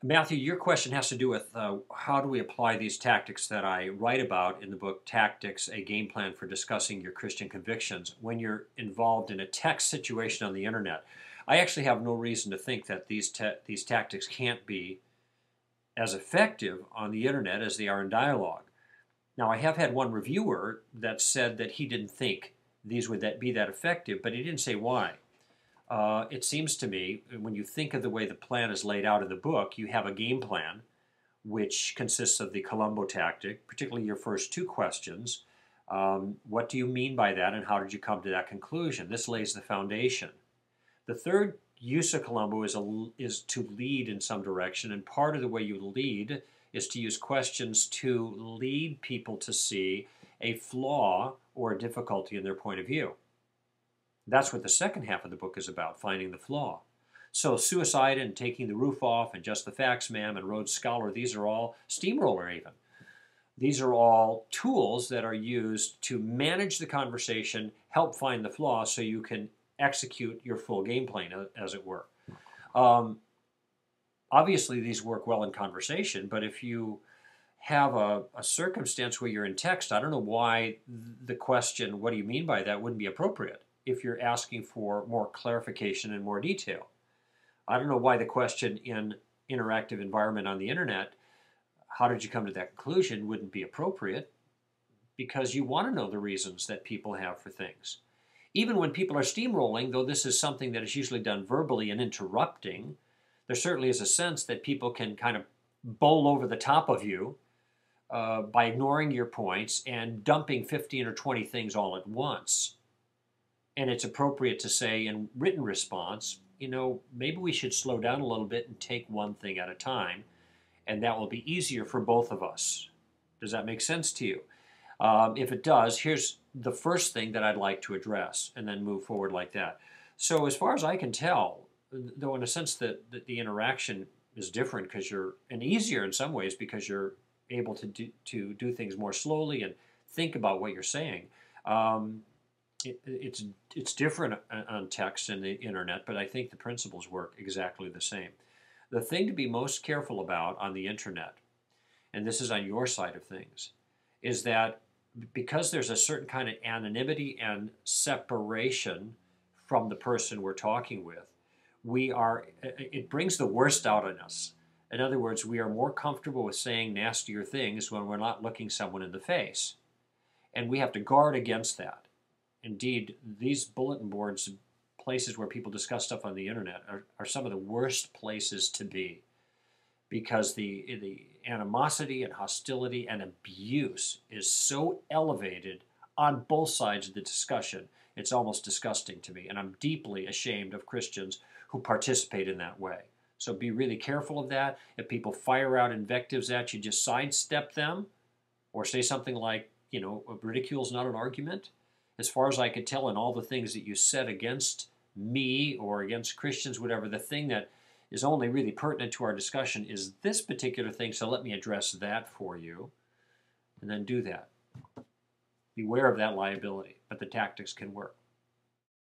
Matthew, your question has to do with how do we apply these tactics that I write about in the book Tactics, a Game Plan for Discussing Your Christian Convictions when you're involved in a text situation on the internet. I actually have no reason to think that these tactics can't be as effective on the internet as they are in dialogue. Now, I have had one reviewer that said that he didn't think these would be that effective, but he didn't say why. It seems to me, when you think of the way the plan is laid out in the book, you have a game plan, which consists of the Columbo tactic, particularly your first two questions. What do you mean by that, and how did you come to that conclusion? This lays the foundation. The third use of Columbo is to lead in some direction, and part of the way you lead is to use questions to lead people to see a flaw or a difficulty in their point of view. That's what the second half of the book is about, finding the flaw. So suicide and taking the roof off and just the facts, ma'am, and Rhodes Scholar, these are all, steamroller even. These are all tools that are used to manage the conversation, help find the flaw so you can execute your full game plan, as it were. Obviously, these work well in conversation, but if you have a circumstance where you're in text, I don't know why the question, what do you mean by that, wouldn't be appropriate if you're asking for more clarification and more detail. I don't know why the question in interactive environment on the internet, how did you come to that conclusion, wouldn't be appropriate, because you want to know the reasons that people have for things. Even when people are steamrolling, though this is something that is usually done verbally and interrupting, there certainly is a sense that people can kind of bowl over the top of you by ignoring your points and dumping 15 or 20 things all at once. And it's appropriate to say in written response, maybe we should slow down a little bit and take one thing at a time, and that will be easier for both of us. Does that make sense to you? If it does, here's the first thing that I'd like to address, and then move forward like that. So as far as I can tell, though in a sense that the interaction is different and easier in some ways because you're able to do things more slowly and think about what you're saying. It's different on text and the internet, but I think the principles work exactly the same. The thing to be most careful about on the internet, and this is on your side of things, is that because there's a certain kind of anonymity and separation from the person we're talking with, it brings the worst out in us. In other words, we are more comfortable with saying nastier things when we're not looking someone in the face. And we have to guard against that. Indeed, these bulletin boards, places where people discuss stuff on the internet, are some of the worst places to be, because the animosity and hostility and abuse is so elevated on both sides of the discussion. It's almost disgusting to me, and I'm deeply ashamed of Christians who participate in that way. So be really careful of that. If people fire out invectives at you, just sidestep them, or say something like, ridicule's not an argument. As far as I could tell, in all the things that you said against me or against Christians, whatever, the thing that is only really pertinent to our discussion is this particular thing, so let me address that for you, and then do that. Beware of that liability, but the tactics can work.